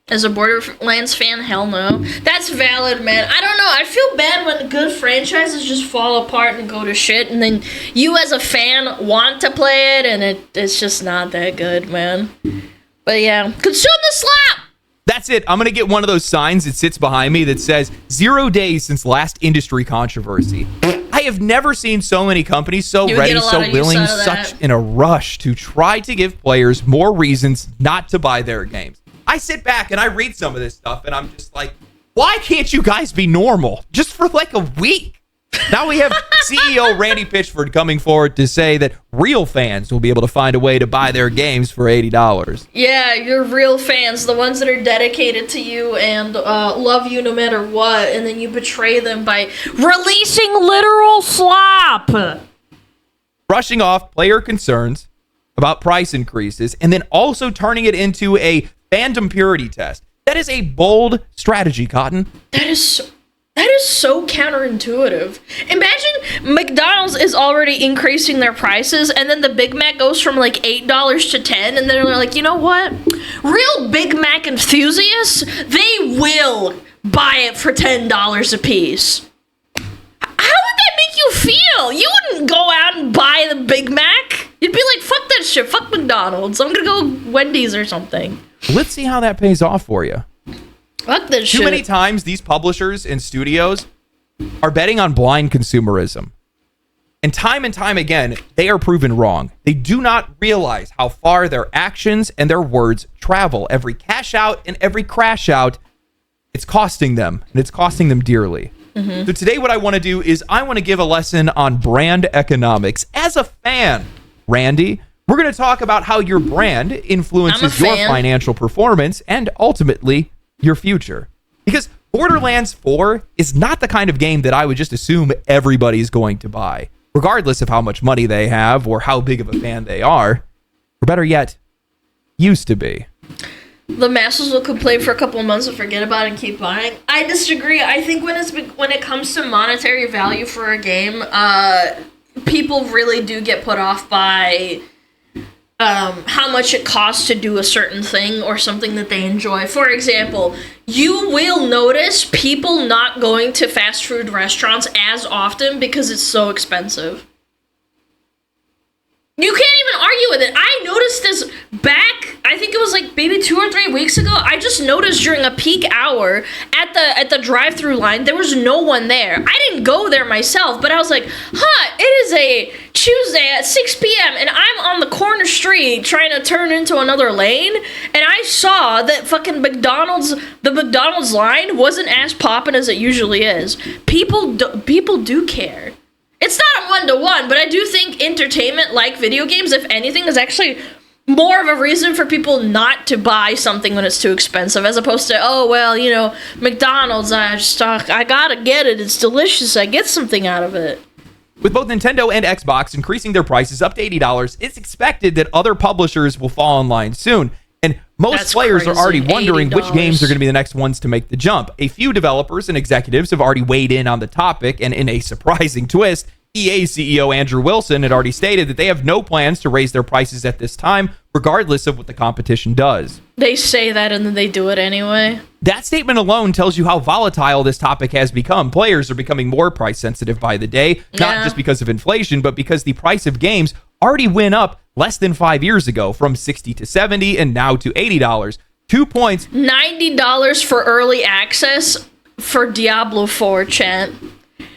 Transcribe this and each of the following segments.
As a Borderlands fan, hell no. That's valid, man. I don't know. I feel bad when good franchises just fall apart and go to shit, and then you as a fan want to play it, and it's just not that good, man. But yeah, consume the slap! That's it. I'm going to get one of those signs that sits behind me that says 0 days since last industry controversy. I have never seen so many companies so ready, so willing, such in a rush to try to give players more reasons not to buy their games. I sit back and I read some of this stuff and I'm just like, why can't you guys be normal? Just for like a week. Now we have CEO Randy Pitchford coming forward to say that real fans will be able to find a way to buy their games for $80. Yeah, your real fans, the ones that are dedicated to you and love you no matter what, and then you betray them by releasing literal slop. Brushing off player concerns about price increases and then also turning it into a fandom purity test. That is a bold strategy, Cotton. That is so counterintuitive. Imagine McDonald's is already increasing their prices, and then the Big Mac goes from like $8 to $10, and then they're like, you know what? Real Big Mac enthusiasts, they will buy it for $10 a piece. How would that make you feel? You wouldn't go out and buy the Big Mac. You'd be like, fuck that shit, fuck McDonald's. I'm gonna go Wendy's or something. Let's see how that pays off for you. Fuck this shit. Too many times these publishers and studios are betting on blind consumerism. And time again, they are proven wrong. They do not realize how far their actions and their words travel. Every cash out and every crash out, it's costing them, and it's costing them dearly. So today what I want to do is I want to give a lesson on brand economics. As a fan, Randy, we're going to talk about how your brand influences your financial performance and ultimately your future. Because Borderlands 4 is not the kind of game that I would just assume everybody's going to buy, regardless of how much money they have or how big of a fan they are. Or better yet, used to be. The masses will complain for a couple of months and forget about it and keep buying. I disagree. I think when it comes to monetary value for a game, people really do get put off by how much it costs to do a certain thing or something that they enjoy. For example, you will notice people not going to fast food restaurants as often because it's so expensive. You can't even argue with it. I noticed this back, I think it was like maybe 2 or 3 weeks ago. I just noticed during a peak hour at the drive-through line, there was no one there. I didn't go there myself, but I was like, it is a Tuesday at 6 p.m. and I'm on the corner street trying to turn into another lane, and I saw that fucking the McDonald's line wasn't as poppin' as it usually is. People do care. It's not a one-to-one, but I do think entertainment, like video games, if anything, is actually more of a reason for people not to buy something when it's too expensive, as opposed to, McDonald's, I gotta get it, it's delicious, I get something out of it. With both Nintendo and Xbox increasing their prices up to $80, it's expected that other publishers will fall in line soon. And most players are already wondering which games are going to be the next ones to make the jump. A few developers and executives have already weighed in on the topic, and in a surprising twist, EA CEO Andrew Wilson had already stated that they have no plans to raise their prices at this time, regardless of what the competition does. They say that and then they do it anyway. That statement alone tells you how volatile this topic has become. Players are becoming more price sensitive by the day, not just because of inflation, but because the price of games already went up less than 5 years ago from $60 to $70 and now to $80. 2 points. $90 for early access for Diablo 4, chat.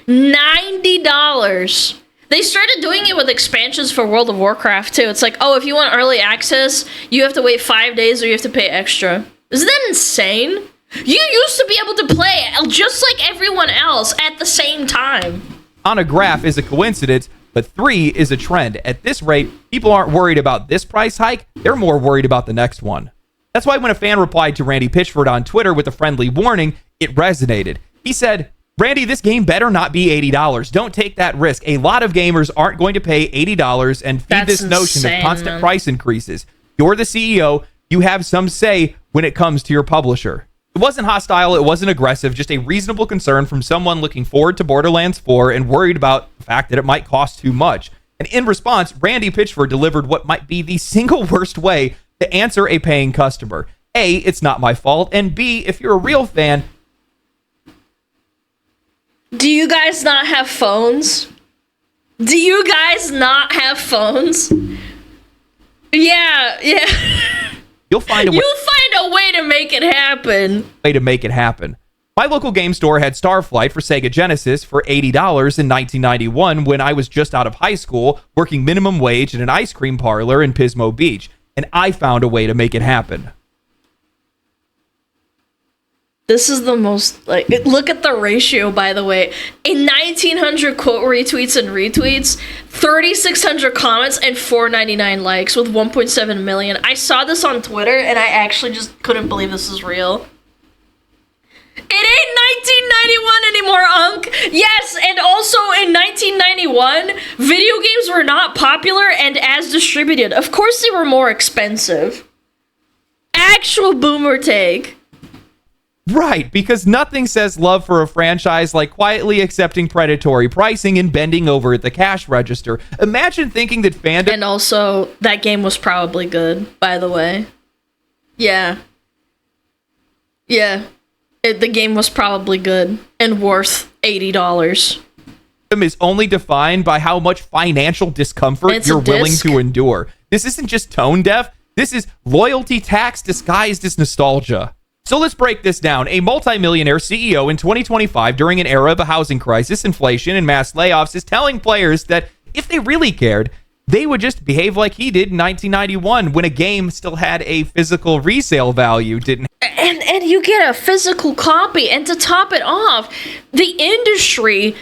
$90. They started doing it with expansions for World of Warcraft too. It's like, if you want early access, you have to wait 5 days or you have to pay extra. Isn't that insane? You used to be able to play just like everyone else at the same time. On a graph is a coincidence, but 3 is a trend. At this rate, people aren't worried about this price hike. They're more worried about the next one. That's why when a fan replied to Randy Pitchford on Twitter with a friendly warning, it resonated. He said, Randy, this game better not be $80. Don't take that risk. A lot of gamers aren't going to pay $80 and feed this notion of constant price increases. You're the CEO. You have some say when it comes to your publisher. It wasn't hostile, it wasn't aggressive, just a reasonable concern from someone looking forward to Borderlands 4 and worried about the fact that it might cost too much. And in response, Randy Pitchford delivered what might be the single worst way to answer a paying customer. A, it's not my fault, and B, if you're a real fan... Do you guys not have phones? Do you guys not have phones? Yeah. You'll find a way to make it happen. My local game store had Starflight for Sega Genesis for $80 in 1991 when I was just out of high school, working minimum wage in an ice cream parlor in Pismo Beach, and I found a way to make it happen. This is the most, look at the ratio, by the way. In 1,900 quote retweets and retweets, 3,600 comments, and 499 likes with 1.7 million. I saw this on Twitter, and I actually just couldn't believe this is real. It ain't 1991 anymore, Unc. Yes, and also in 1991, video games were not popular and as distributed. Of course they were more expensive. Actual boomer take. Right, because nothing says love for a franchise like quietly accepting predatory pricing and bending over at the cash register. Imagine thinking that fandom... And also, that game was probably good, by the way. Yeah. The game was probably good and worth $80. Is only defined by how much financial discomfort you're willing to endure. This isn't just tone deaf. This is loyalty tax disguised as nostalgia. So let's break this down. A multimillionaire CEO in 2025, during an era of a housing crisis, inflation, and mass layoffs, is telling players that if they really cared, they would just behave like he did in 1991 when a game still had a physical resale value, And you get a physical copy, and to top it off, the industry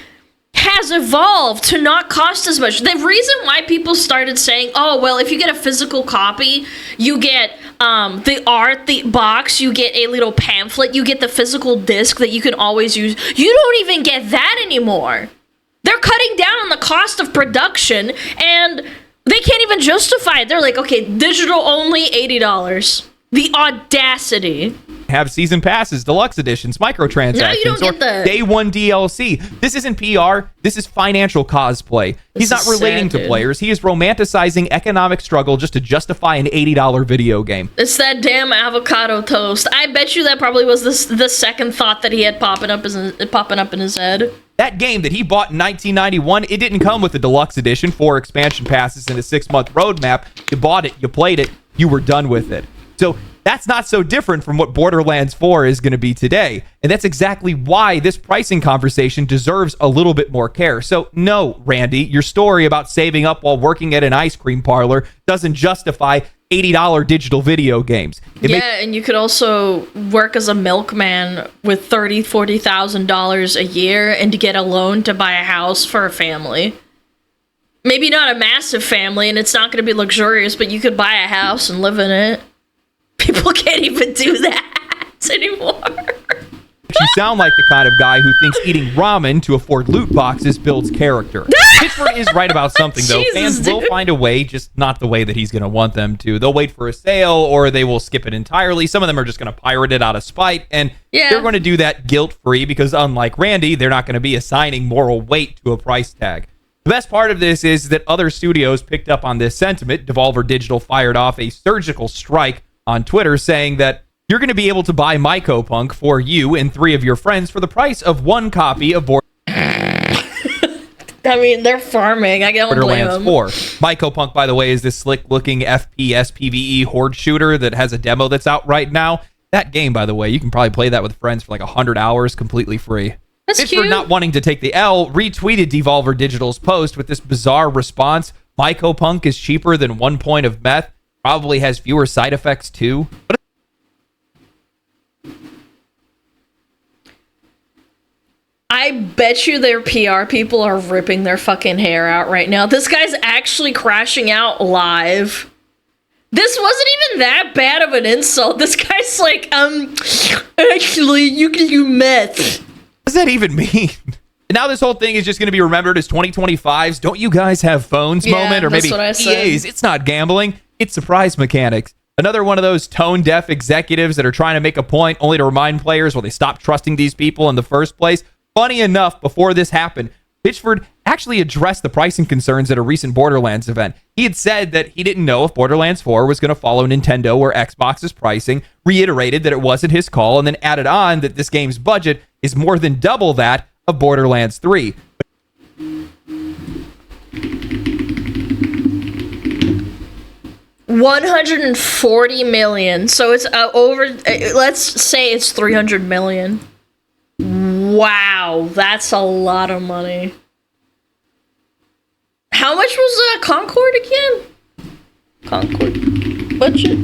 has evolved to not cost as much. The reason why people started saying, oh, well, if you get a physical copy, you get the art, the box, you get a little pamphlet, you get the physical disc that you can always use. You don't even get that anymore. They're cutting down on the cost of production, and they can't even justify it. They're like, okay, digital only, $80. The audacity. Have season passes, deluxe editions, microtransactions, no, you don't get the day one DLC. This isn't PR. This is financial cosplay. He's not relating to players. He is romanticizing economic struggle just to justify an $80 video game. It's that damn avocado toast. I bet you that probably was the second thought that he had popping up in his head. That game that he bought in 1991, it didn't come with a deluxe edition, 4 expansion passes, and a 6-month roadmap. You bought it, you played it, you were done with it. So that's not so different from what Borderlands 4 is going to be today. And that's exactly why this pricing conversation deserves a little bit more care. So no, Randy, your story about saving up while working at an ice cream parlor doesn't justify $80 digital video games. And you could also work as a milkman with $30,000, $40,000 a year and to get a loan to buy a house for a family. Maybe not a massive family, and it's not going to be luxurious, but you could buy a house and live in it. People can't even do that anymore. You sound like the kind of guy who thinks eating ramen to afford loot boxes builds character. Pitchford is right about something, though. Fans will find a way, just not the way that he's going to want them to. They'll wait for a sale, or they will skip it entirely. Some of them are just going to pirate it out of spite, and they're going to do that guilt-free because, unlike Randy, they're not going to be assigning moral weight to a price tag. The best part of this is that other studios picked up on this sentiment. Devolver Digital fired off a surgical strike on Twitter saying that you're going to be able to buy Mycopunk for you and 3 of your friends for the price of 1 copy of I mean, they're farming. I don't blame them. 4. Mycopunk, by the way, is this slick-looking FPS PvE horde shooter that has a demo that's out right now. That game, by the way, you can probably play that with friends for like 100 hours completely free. That's cute. For not wanting to take the L, retweeted Devolver Digital's post with this bizarre response. Mycopunk is cheaper than 1 point of meth. Probably has fewer side effects, too. I bet you their PR people are ripping their fucking hair out right now. This guy's actually crashing out live. This wasn't even that bad of an insult. This guy's like, actually, you can do meth. What does that even mean? Now this whole thing is just going to be remembered as 2025's don't you guys have phones moment, or maybe EA's it's not gambling, it's surprise mechanics. Another one of those tone-deaf executives that are trying to make a point only to remind players, well, they stopped trusting these people in the first place. Funny enough, before this happened, Pitchford actually addressed the pricing concerns at a recent Borderlands event. He had said that he didn't know if Borderlands 4 was going to follow Nintendo or Xbox's pricing, reiterated that it wasn't his call, and then added on that this game's budget is more than double that of Borderlands 3. $140 million. So it's over. Let's say it's $300 million. Wow, that's a lot of money. How much was Concord again? Concord budget?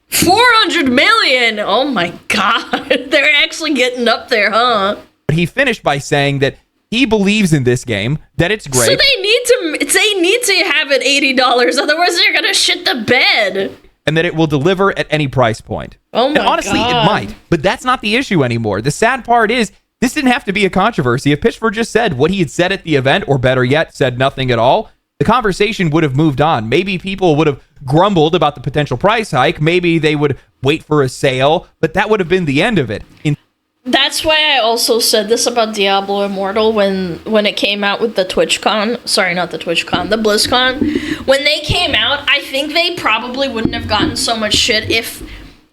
$400 million. Oh my god, they're actually getting up there, huh? He finished by saying that he believes in this game, that it's great. So they need to have it $80, otherwise they're gonna shit the bed. And that it will deliver at any price point. Oh my god. And honestly, it might, but that's not the issue anymore. The sad part is, this didn't have to be a controversy. If Pitchford just said what he had said at the event, or better yet, said nothing at all, the conversation would have moved on. Maybe people would have grumbled about the potential price hike. Maybe they would wait for a sale, but that would have been the end of it. That's why I also said this about Diablo Immortal when it came out with the TwitchCon. Sorry, not the TwitchCon, the BlizzCon. When they came out, I think they probably wouldn't have gotten so much shit if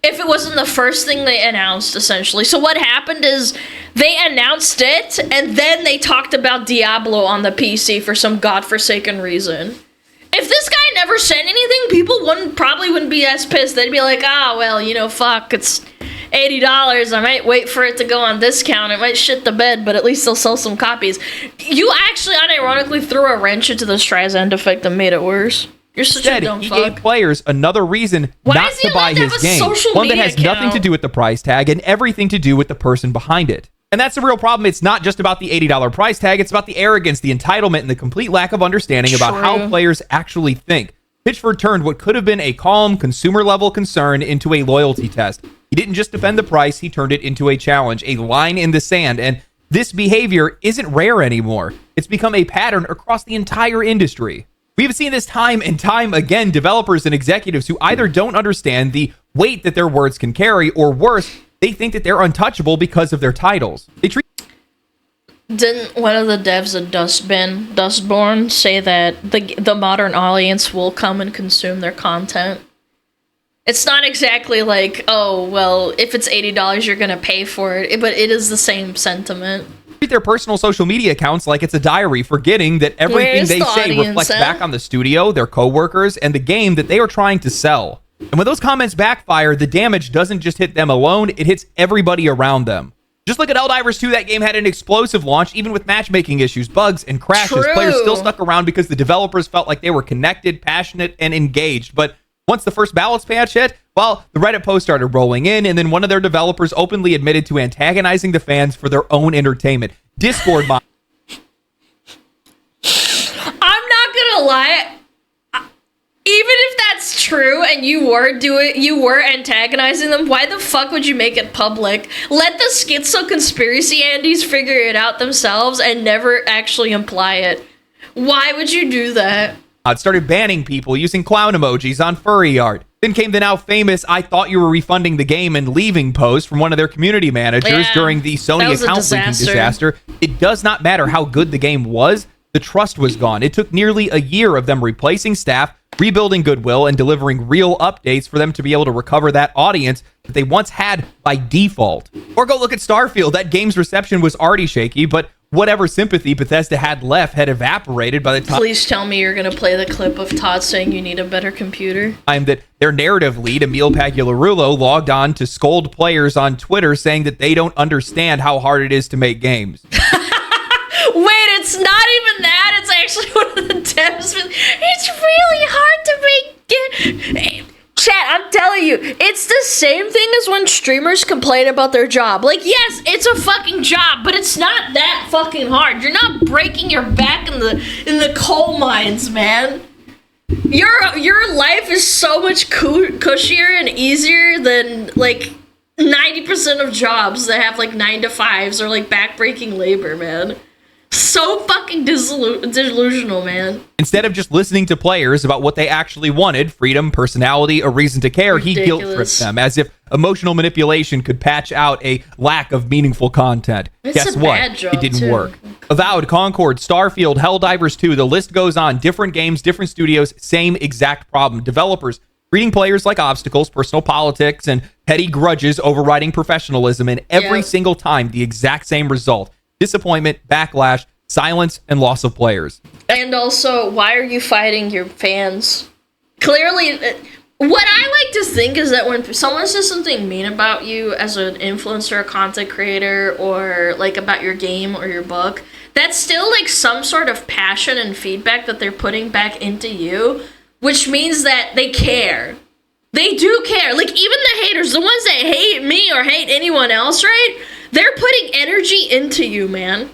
it wasn't the first thing they announced, essentially. So what happened is they announced it, and then they talked about Diablo on the PC for some godforsaken reason. If this guy never said anything, people probably wouldn't be as pissed. They'd be like, well, fuck, it's $80. I might wait for it to go on discount. It might shit the bed, but at least they'll sell some copies. You actually unironically threw a wrench into the Streisand effect and made it worse. You're such a dumb fuck. He gave players another reason not to buy his game. One that has nothing to do with the price tag and everything to do with the person behind it. And that's the real problem. It's not just about the $80 price tag. It's about the arrogance, the entitlement, and the complete lack of understanding about how players actually think. Pitchford turned what could have been a calm, consumer-level concern into a loyalty test. He didn't just defend the price, he turned it into a challenge, a line in the sand. And this behavior isn't rare anymore. It's become a pattern across the entire industry. We've seen this time and time again, developers and executives who either don't understand the weight that their words can carry, or worse, they think that they're untouchable because of their titles. Didn't one of the devs of Dustborn, say that the modern audience will come and consume their content? It's not exactly like, oh, well, if it's $80, you're going to pay for it, but it is the same sentiment. Treat their personal social media accounts like it's a diary, forgetting that everything they say reflects back on the studio, their coworkers, and the game that they are trying to sell. And when those comments backfire, the damage doesn't just hit them alone, it hits everybody around them. Just look at Helldivers 2, that game had an explosive launch, even with matchmaking issues, bugs, and crashes. True. Players still stuck around because the developers felt like they were connected, passionate, and engaged. But once the first balance patch hit, well, the Reddit posts started rolling in, and then one of their developers openly admitted to antagonizing the fans for their own entertainment. Discord mod. I'm not gonna lie. Even if that's true and you were antagonizing them, why the fuck would you make it public? Let the schizo conspiracy Andes figure it out themselves and never actually imply it. Why would you do that? Started banning people using clown emojis on furry art. Then came the now famous "I thought you were refunding the game and leaving" post from one of their community managers during the Sony account leaking disaster. It does not matter how good the game was, the trust was gone. It took nearly a year of them replacing staff, rebuilding goodwill, and delivering real updates for them to be able to recover that audience that they once had by default. Or go look at Starfield. That game's reception was already shaky, but whatever sympathy Bethesda had left had evaporated by the time. Please tell me you're going to play the clip of Todd saying you need a better computer. That their narrative lead, Emil Pagliarulo, logged on to scold players on Twitter saying that they don't understand how hard it is to make games. Wait, it's not even that. It's actually one of the devs. It's really hard to make. Chat, I'm telling you, it's the same thing as when streamers complain about their job. Like, yes, it's a fucking job, but it's not that fucking hard. You're not breaking your back in the coal mines, man. Your life is so much cushier and easier than like 90% of jobs that have like 9 to 5s or like backbreaking labor, man. So fucking delusional, man. Instead of just listening to players about what they actually wanted, freedom, personality, a reason to care, he guilt trips them as if emotional manipulation could patch out a lack of meaningful content. Guess what? It didn't work. Avowed, Concord, Starfield, Helldivers 2, the list goes on. Different games, different studios, same exact problem. Developers treating players like obstacles, personal politics, and petty grudges overriding professionalism, and every single time the exact same result. Disappointment, backlash, silence, and loss of players. And also, why are you fighting your fans? Clearly, what I like to think is that when someone says something mean about you as an influencer, a content creator, or like about your game or your book, that's still like some sort of passion and feedback that they're putting back into you, which means that they care. They do care. Like, even the haters, the ones that hate me or hate anyone else, right? They're putting energy into you, man.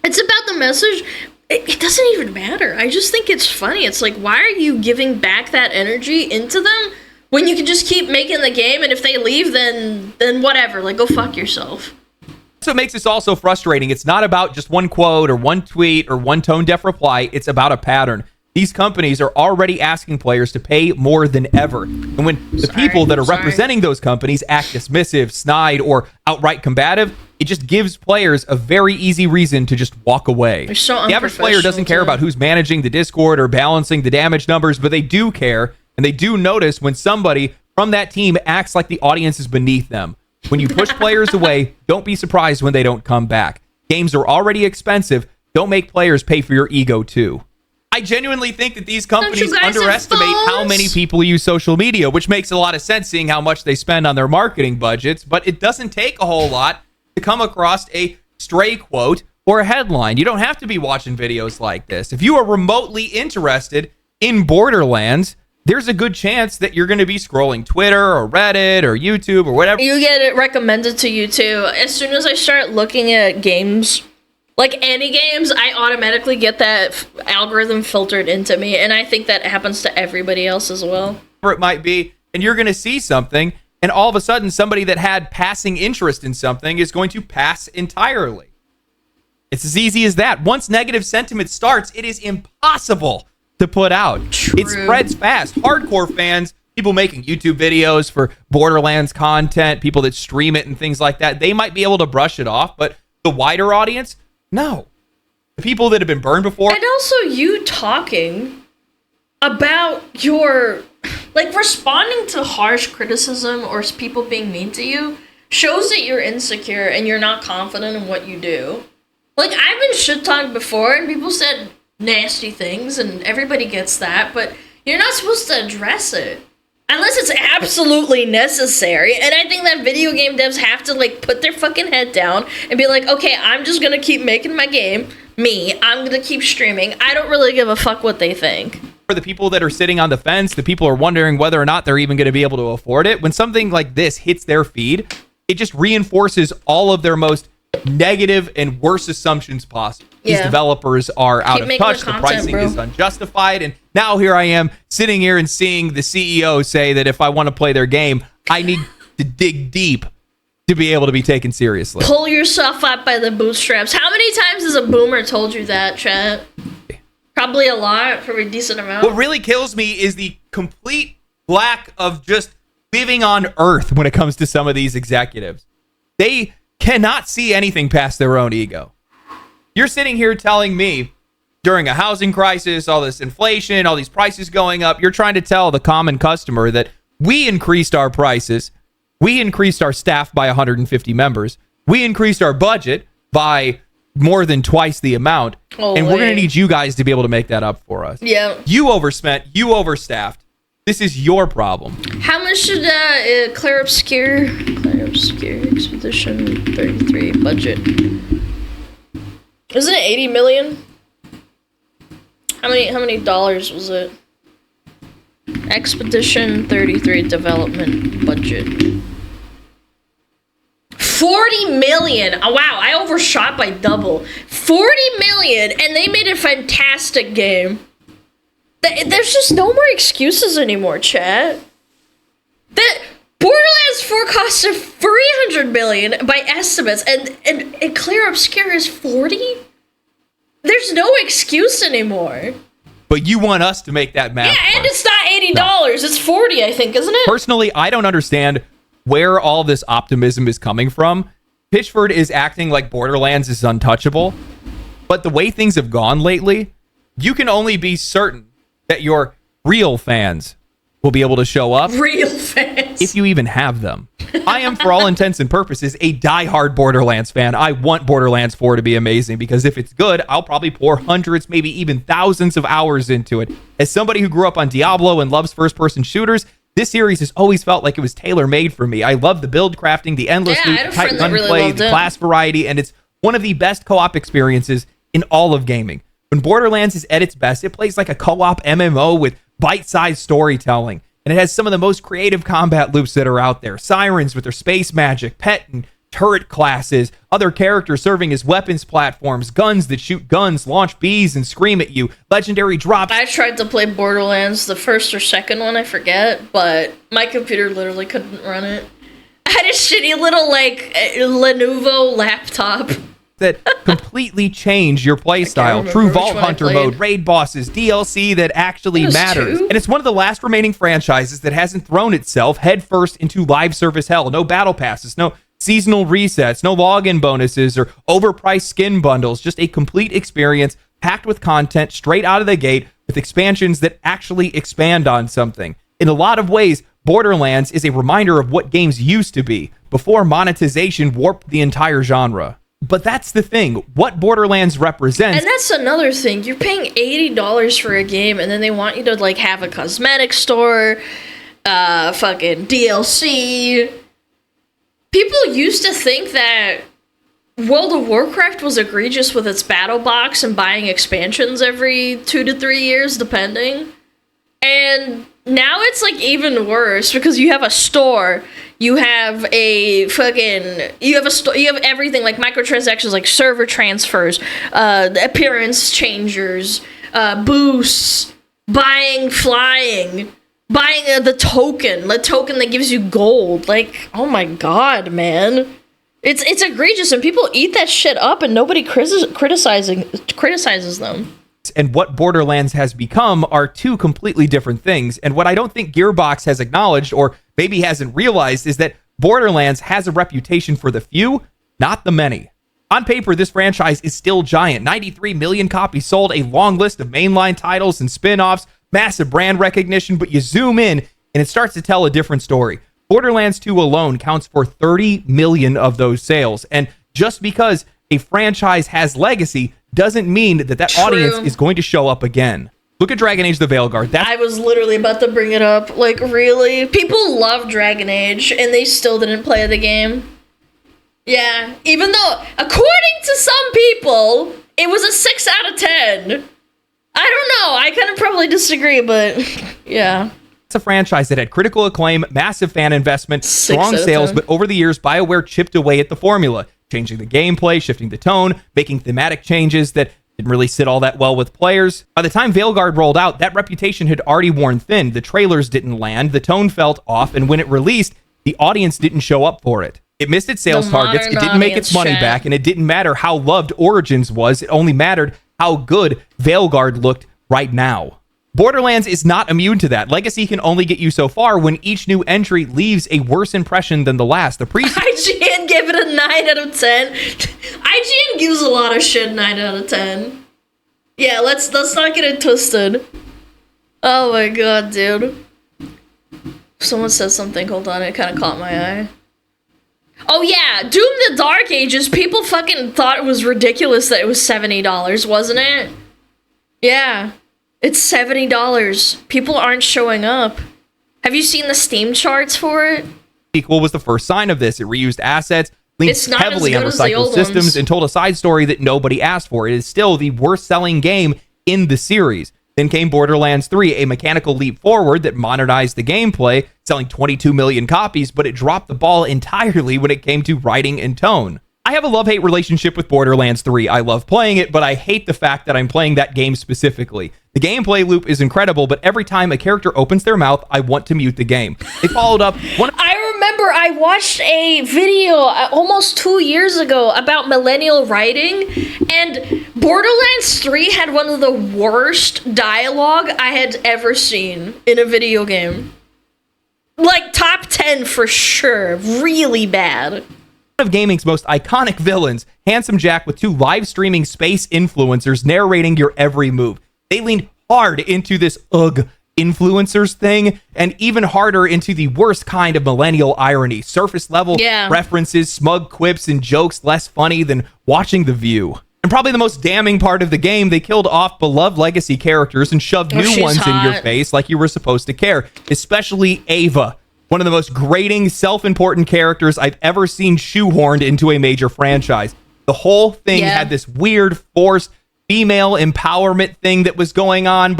It's about the message. It doesn't even matter. I just think it's funny. It's like, why are you giving back that energy into them when you can just keep making the game, and if they leave, then whatever. Like, go fuck yourself. That's what makes this all so frustrating. It's not about just one quote or one tweet or one tone-deaf reply. It's about a pattern. These companies are already asking players to pay more than ever. And when the people that are representing those companies act dismissive, snide, or outright combative, it just gives players a very easy reason to just walk away. So the average player doesn't care about who's managing the Discord or balancing the damage numbers, but they do care, and they do notice when somebody from that team acts like the audience is beneath them. When you push players away, don't be surprised when they don't come back. Games are already expensive. Don't make players pay for your ego, too. I genuinely think that these companies underestimate how many people use social media, which makes a lot of sense seeing how much they spend on their marketing budgets, but it doesn't take a whole lot to come across a stray quote or a headline. You don't have to be watching videos like this. If you are remotely interested in Borderlands, there's a good chance that you're going to be scrolling Twitter or Reddit or YouTube or whatever. You get it recommended to you too. As soon as I start looking at games, like any games, I automatically get that algorithm filtered into me, and I think that happens to everybody else as well. It might be, and you're going to see something, and all of a sudden somebody that had passing interest in something is going to pass entirely. It's as easy as that. Once negative sentiment starts, it is impossible to put out. True. It spreads fast. Hardcore fans, people making YouTube videos for Borderlands content, people that stream it and things like that, they might be able to brush it off, but the wider audience, no. The people that have been burned before. And also you talking about your, like, responding to harsh criticism or people being mean to you shows that you're insecure and you're not confident in what you do. Like, I've been shit-talked before and people said nasty things and everybody gets that, but you're not supposed to address it. Unless it's absolutely necessary. And I think that video game devs have to, like, put their fucking head down and be like, okay, I'm just gonna keep making my game. I'm gonna keep streaming. I don't really give a fuck what they think. For the people that are sitting on the fence, the people are wondering whether or not they're even going to be able to afford it. When something like this hits their feed, it just reinforces all of their most negative and worst assumptions possible. These developers are out of touch. The pricing is unjustified. And now here I am sitting here and seeing the CEO say that if I want to play their game, I need to dig deep to be able to be taken seriously. Pull yourself up by the bootstraps. How many times has a boomer told you that, chat? Probably a lot, probably a decent amount. What really kills me is the complete lack of just living on earth when it comes to some of these executives. They cannot see anything past their own ego. You're sitting here telling me during a housing crisis, all this inflation, all these prices going up, you're trying to tell the common customer that we increased our prices, we increased our staff by 150 members, we increased our budget by more than twice the amount, and we're going to need you guys to be able to make that up for us. Yeah. You overspent, you overstaffed. This is your problem. How much should Clear Obscure Expedition 33 budget? Isn't it 80 million? How many dollars was it? Expedition 33 development budget. 40 million. Oh, wow, I overshot by double. 40 million, and they made a fantastic game. There's just no more excuses anymore, chat. That Borderlands 4 costed 300 million by estimates, and Clear Obscure is 40? There's no excuse anymore. But you want us to make that math. Yeah, and it's not $80. No. It's $40, I think, isn't it? Personally, I don't understand where all this optimism is coming from. Pitchford is acting like Borderlands is untouchable. But the way things have gone lately, you can only be certain that your real fans will be able to show up. Real fans. If you even have them. I am, for all intents and purposes, a diehard Borderlands fan. I want Borderlands 4 to be amazing because if it's good, I'll probably pour hundreds, maybe even thousands of hours into it. As somebody who grew up on Diablo and loves first-person shooters, this series has always felt like it was tailor-made for me. I love the build crafting, the endless loot, the tight gunplay, the class variety, and it's one of the best co-op experiences in all of gaming. When Borderlands is at its best, it plays like a co-op MMO with bite-sized storytelling, and it has some of the most creative combat loops that are out there. Sirens with their space magic, pet and turret classes, other characters serving as weapons platforms, guns that shoot guns, launch bees and scream at you, legendary drops. I tried to play Borderlands, the first or second one, I forget, but my computer literally couldn't run it. I had a shitty little, Lenovo laptop. That completely change your playstyle. True Vault Hunter mode, raid bosses, DLC that actually matters. And it's one of the last remaining franchises that hasn't thrown itself headfirst into live service hell. No battle passes, no seasonal resets, no login bonuses or overpriced skin bundles. Just a complete experience packed with content straight out of the gate with expansions that actually expand on something. In a lot of ways, Borderlands is a reminder of what games used to be before monetization warped the entire genre. But that's the thing. What Borderlands represents... And that's another thing. You're paying $80 for a game, and then they want you to, have a cosmetic store, fucking DLC. People used to think that World of Warcraft was egregious with its battle box and buying expansions every 2 to 3 years, depending. And now it's, even worse, because you have a store... You have you have everything like microtransactions, like server transfers, appearance changers, boosts, flying, buying the token that gives you gold. Oh my god, man. It's egregious and people eat that shit up and nobody criticizes them. And what Borderlands has become are two completely different things. And what I don't think Gearbox has acknowledged or maybe hasn't realized is that Borderlands has a reputation for the few, not the many. On paper, this franchise is still giant. 93 million copies sold, a long list of mainline titles and spin-offs, massive brand recognition, but you zoom in and it starts to tell a different story. Borderlands 2 alone counts for 30 million of those sales. And just because a franchise has legacy doesn't mean that audience is going to show up again. Look at Dragon Age the Veilguard. I was literally about to bring it up. Really? People love Dragon Age, and they still didn't play the game. Yeah, even though, according to some people, it was a 6 out of 10. I don't know. I kind of probably disagree, but yeah. It's a franchise that had critical acclaim, massive fan investment, strong sales, but over the years, BioWare chipped away at the formula, changing the gameplay, shifting the tone, making thematic changes that didn't really sit all that well with players. By the time Veilguard rolled out, that reputation had already worn thin. The trailers didn't land, the tone felt off, and when it released, the audience didn't show up for it. It missed its sales targets, it didn't make its money back, and it didn't matter how loved Origins was, it only mattered how good Veilguard looked right now. Borderlands is not immune to that. Legacy can only get you so far when each new entry leaves a worse impression than the last. IGN gave it a 9 out of 10. IGN gives a lot of shit 9 out of 10. Yeah, let's not get it twisted. Oh my god, dude. Someone said something, hold on, it kind of caught my eye. Oh yeah, Doom the Dark Ages, people fucking thought it was ridiculous that it was $70, wasn't it? Yeah. It's $70. People aren't showing up. Have you seen the Steam charts for it? Sequel was the first sign of this. It reused assets, leaned heavily on recycled systems, and told a side story that nobody asked for. It is still the worst-selling game in the series. Then came Borderlands 3, a mechanical leap forward that modernized the gameplay, selling 22 million copies, but it dropped the ball entirely when it came to writing and tone. I have a love-hate relationship with Borderlands 3. I love playing it, but I hate the fact that I'm playing that game specifically. The gameplay loop is incredible, but every time a character opens their mouth, I want to mute the game. They followed up... I remember I watched a video almost 2 years ago about millennial writing, and Borderlands 3 had one of the worst dialogue I had ever seen in a video game. Like, top 10 for sure. Really bad. One of gaming's most iconic villains, Handsome Jack, with 2 live streaming space influencers narrating your every move. They leaned hard into this influencers thing, and even harder into the worst kind of millennial irony. Surface level references, smug quips, and jokes less funny than watching The View. And probably the most damning part of the game, they killed off beloved legacy characters and shoved new ones in your face like you were supposed to care. Especially Ava, one of the most grating, self-important characters I've ever seen shoehorned into a major franchise. The whole thing had this weird, forced female empowerment thing that was going on.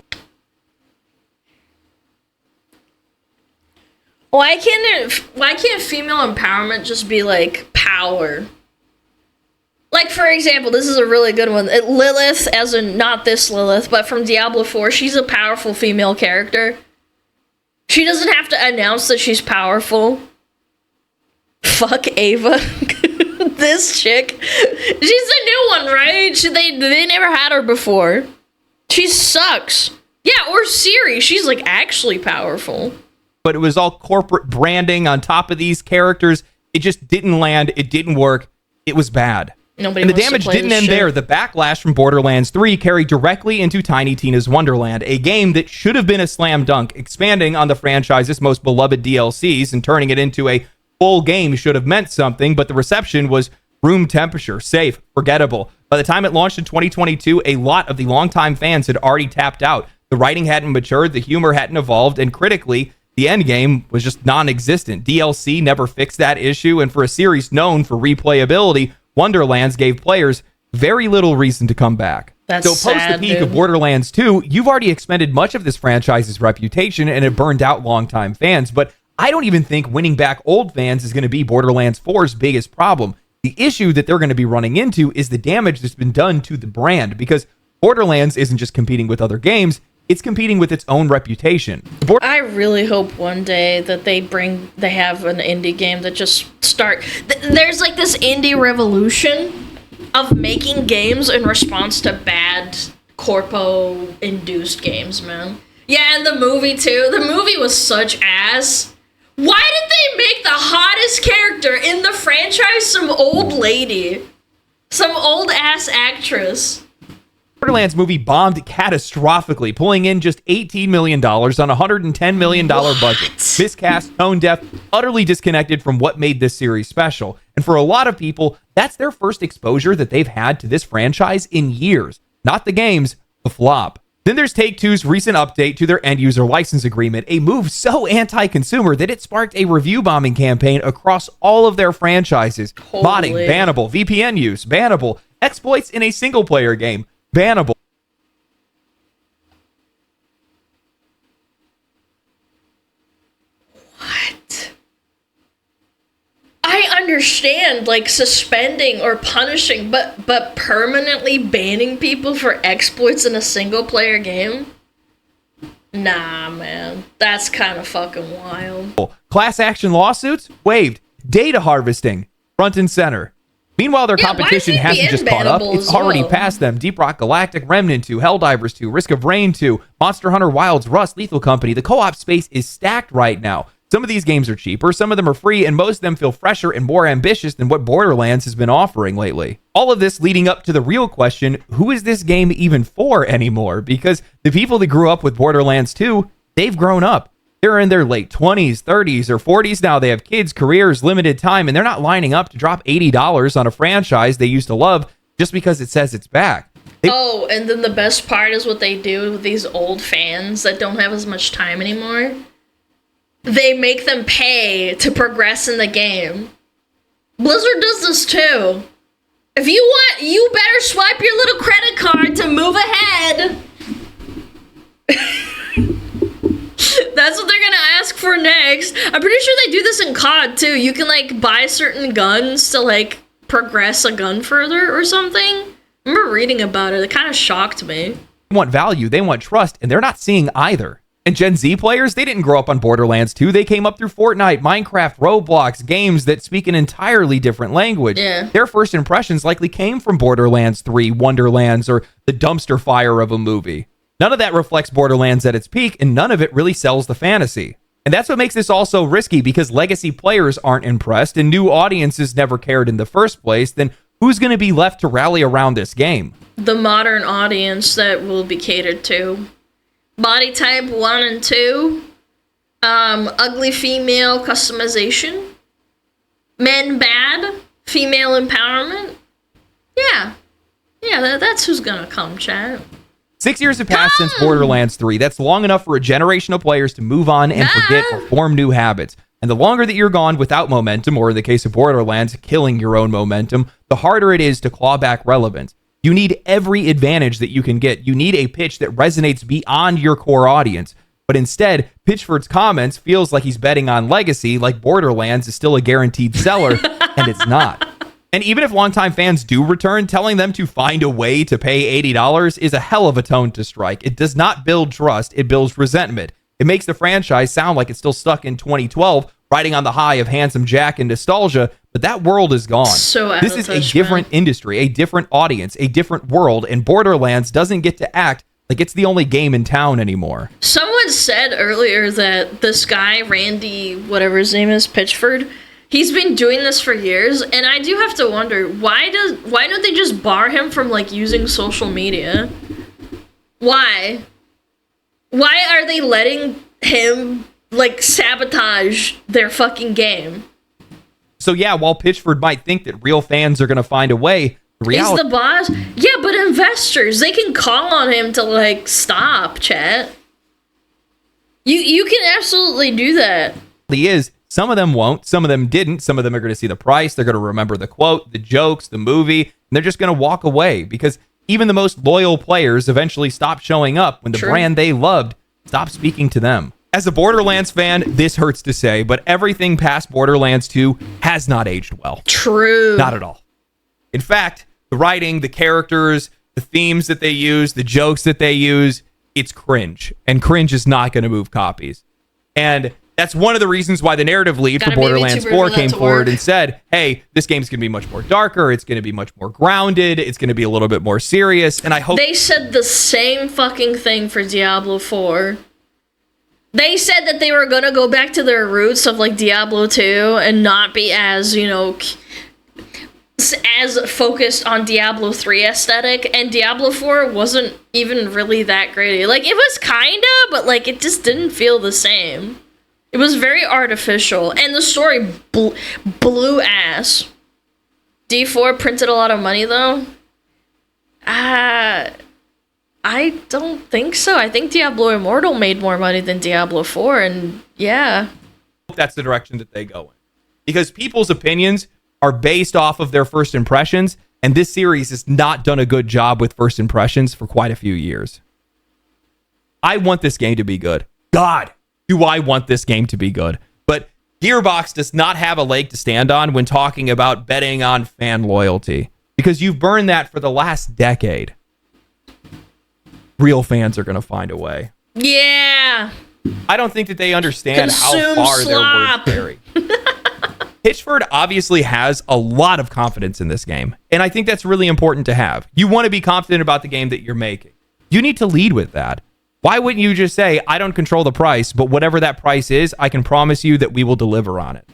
Why can't female empowerment just be like power? Like, for example, this is a really good one. Lilith, as in not this Lilith, but from Diablo 4, she's a powerful female character. She doesn't have to announce that she's powerful. Fuck Ava. This chick. She's the new one, right? They never had her before. She sucks. Yeah, or Ciri. She's like actually powerful. But it was all corporate branding on top of these characters. It just didn't land. It didn't work. It was bad. Nobody and the wants damage to play didn't this end shit. there. The backlash from Borderlands 3 carried directly into Tiny Tina's Wonderland, a game that should have been a slam dunk. Expanding on the franchise's most beloved DLCs and turning it into a full game should have meant something, but the reception was room temperature, safe, forgettable. By the time it launched in 2022, a lot of the longtime fans had already tapped out. The writing hadn't matured, the humor hadn't evolved, and critically, the end game was just non-existent. DLC never fixed that issue, and for a series known for replayability, Wonderlands gave players very little reason to come back. That's so post sad, the peak dude. of Borderlands 2, you've already expended much of this franchise's reputation and it burned out longtime fans, but I don't even think winning back old fans is going to be Borderlands 4's biggest problem. The issue that they're going to be running into is the damage that's been done to the brand, because Borderlands isn't just competing with other games, it's competing with its own reputation. I really hope one day that they have an indie game that just there's like this indie revolution of making games in response to bad corpo-induced games, man. Yeah, and the movie too. The movie was such ass. Why did they make the hottest character in the franchise some old lady? Some old ass actress. Borderlands movie bombed catastrophically, pulling in just $18 million on a $110 million budget. Miscast, tone deaf, utterly disconnected from what made this series special. And for a lot of people, that's their first exposure that they've had to this franchise in years. Not the games, the flop. Then there's Take-Two's recent update to their end-user license agreement, a move so anti-consumer that it sparked a review bombing campaign across all of their franchises. Holy. Modding, bannable. VPN use, bannable. Exploits in a single-player game, bannable. What? I understand, like, suspending or punishing, but permanently banning people for exploits in a single-player game? Nah, man. That's kind of fucking wild. Class action lawsuits? Waived. Data harvesting? Front and center. Meanwhile, their competition hasn't just caught up. It's already past them. Deep Rock Galactic, Remnant 2, Helldivers 2, Risk of Rain 2, Monster Hunter Wilds, Rust, Lethal Company. The co-op space is stacked right now. Some of these games are cheaper, some of them are free, and most of them feel fresher and more ambitious than what Borderlands has been offering lately. All of this leading up to the real question, who is this game even for anymore? Because the people that grew up with Borderlands 2, they've grown up. They're in their late 20s, 30s, or 40s now. They have kids, careers, limited time, and they're not lining up to drop $80 on a franchise they used to love just because it says it's back. Oh, and then the best part is what they do with these old fans that don't have as much time anymore. They make them pay to progress in the game. Blizzard does this too. If you want, you better swipe your little credit card to move ahead. That's what they're gonna ask for next. I'm pretty sure they do this in COD too. You can like buy certain guns to like progress a gun further or something. I remember reading about it. It kind of shocked me. They want value, they want trust, and they're not seeing either. And Gen Z players, they didn't grow up on Borderlands 2. They came up through Fortnite, Minecraft, Roblox, games that speak an entirely different language. Yeah. Their first impressions likely came from Borderlands 3, Wonderlands, or the dumpster fire of a movie. None of that reflects Borderlands at its peak, and none of it really sells the fantasy. And that's what makes this all so risky, because legacy players aren't impressed and new audiences never cared in the first place. Then who's going to be left to rally around this game? The modern audience that will be catered to. Body type 1 and 2. Ugly female customization. Men bad. Female empowerment. Yeah. Yeah, that's who's gonna come, chat. 6 years have passed since Borderlands 3. That's long enough for a generation of players to move on and forget or form new habits. And the longer that you're gone without momentum, or in the case of Borderlands, killing your own momentum, the harder it is to claw back relevance. You need every advantage that you can get. You need a pitch that resonates beyond your core audience. But instead, Pitchford's comments feels like he's betting on legacy, like Borderlands is still a guaranteed seller, and it's not. And even if longtime fans do return, telling them to find a way to pay $80 is a hell of a tone to strike. It does not build trust, it builds resentment. It makes the franchise sound like it's still stuck in 2012, riding on the high of Handsome Jack and nostalgia, but that world is gone. So this is a different industry, a different audience, a different world, and Borderlands doesn't get to act like it's the only game in town anymore. Someone said earlier that this guy, Randy, whatever his name is, Pitchford, he's been doing this for years, and I do have to wonder, why don't they just bar him from, like, using social media? Why? Why are they letting him, like, sabotage their fucking game? So yeah, while Pitchford might think that real fans are going to find a way, the reality... He's the boss? Yeah, but investors, they can call on him to, like, stop, chat. You can absolutely do that. ...is, some of them won't, some of them didn't, some of them are going to see the price, they're going to remember the quote, the jokes, the movie, and they're just going to walk away, because even the most loyal players eventually stop showing up when the brand they loved stopped speaking to them. As a Borderlands fan, this hurts to say, but everything past Borderlands 2 has not aged well. True. Not at all. In fact, the writing, the characters, the themes that they use, the jokes that they use, it's cringe. And cringe is not going to move copies. And that's one of the reasons why the narrative lead for Borderlands 4 came forward and said, hey, this game's going to be much more darker, it's going to be much more grounded, it's going to be a little bit more serious, and I hope... They said the same fucking thing for Diablo 4. They said that they were gonna go back to their roots of, like, Diablo 2 and not be as, you know, as focused on Diablo 3 aesthetic, and Diablo 4 wasn't even really that great. Like, it was kinda, but, like, it just didn't feel the same. It was very artificial, and the story blew ass. D4 printed a lot of money, though. I don't think so. I think Diablo Immortal made more money than Diablo 4, and yeah. That's the direction that they go in. Because people's opinions are based off of their first impressions, and this series has not done a good job with first impressions for quite a few years. I want this game to be good. God, do I want this game to be good. But Gearbox does not have a leg to stand on when talking about betting on fan loyalty, because you've burned that for the last decade. Real fans are going to find a way. Yeah. I don't think that they understand how far their words carry. Pitchford obviously has a lot of confidence in this game, and I think that's really important to have. You want to be confident about the game that you're making. You need to lead with that. Why wouldn't you just say, I don't control the price, but whatever that price is, I can promise you that we will deliver on it.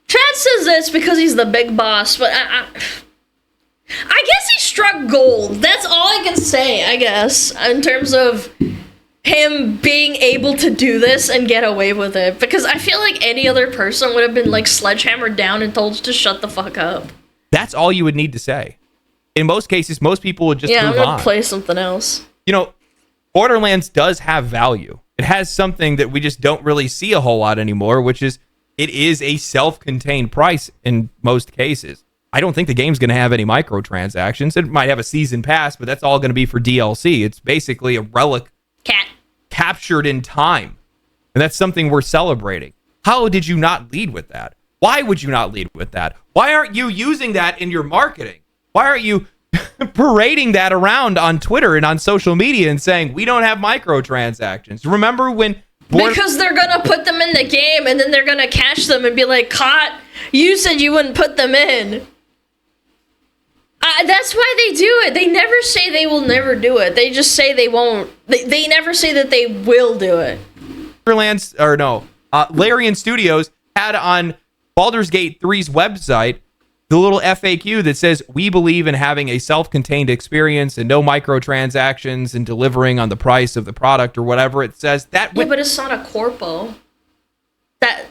Chad says this because he's the big boss, but I guess he struck gold. That's all I can say, I guess, in terms of him being able to do this and get away with it. Because I feel like any other person would have been, like, sledgehammered down and told to shut the fuck up. That's all you would need to say. In most cases, most people would just move on. Yeah, I'm gonna play something else. You know, Borderlands does have value. It has something that we just don't really see a whole lot anymore, which is it is a self-contained price in most cases. I don't think the game's going to have any microtransactions. It might have a season pass, but that's all going to be for DLC. It's basically a relic captured in time. And that's something we're celebrating. How did you not lead with that? Why would you not lead with that? Why aren't you using that in your marketing? Why aren't you parading that around on Twitter and on social media and saying we don't have microtransactions. Remember when because they're gonna put them in the game and then they're gonna catch them and be like, "Caught! You said you wouldn't put them in." That's why they do it. They never say they will never do it. They just say they won't. They never say that they will do it. Larian Studios had on Baldur's Gate 3's website the little FAQ that says, we believe in having a self-contained experience and no microtransactions and delivering on the price of the product or whatever it says. But it's not a corpo. That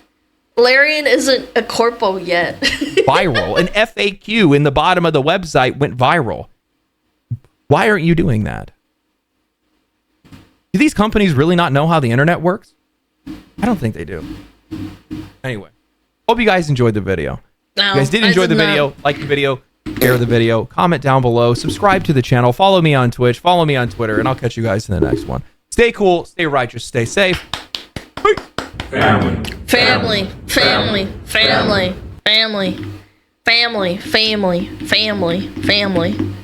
Larian isn't a corpo yet. Viral. An FAQ in the bottom of the website went viral. Why aren't you doing that? Do these companies really not know how the internet works? I don't think they do. Anyway, hope you guys enjoyed the video. No, if you guys did enjoy the video, like the video, share the video, comment down below, subscribe to the channel, follow me on Twitch, follow me on Twitter, and I'll catch you guys in the next one. Stay cool, stay righteous, stay safe. Family. Family. Family. Family. Family. Family. Family. Family. Family.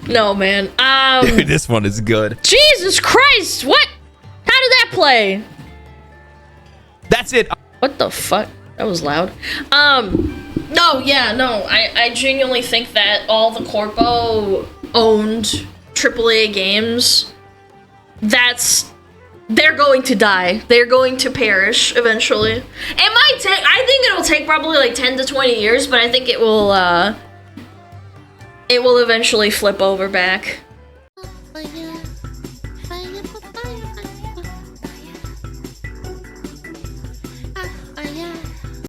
No, man. Dude, this one is good. Jesus Christ! What? How did that play? That's it. What the fuck? That was loud. No, yeah, no. I genuinely think that all the corpo owned AAA games, they're going to die. They're going to perish eventually. It might take, I think it'll take probably like 10 to 20 years, but I think it will eventually flip over back.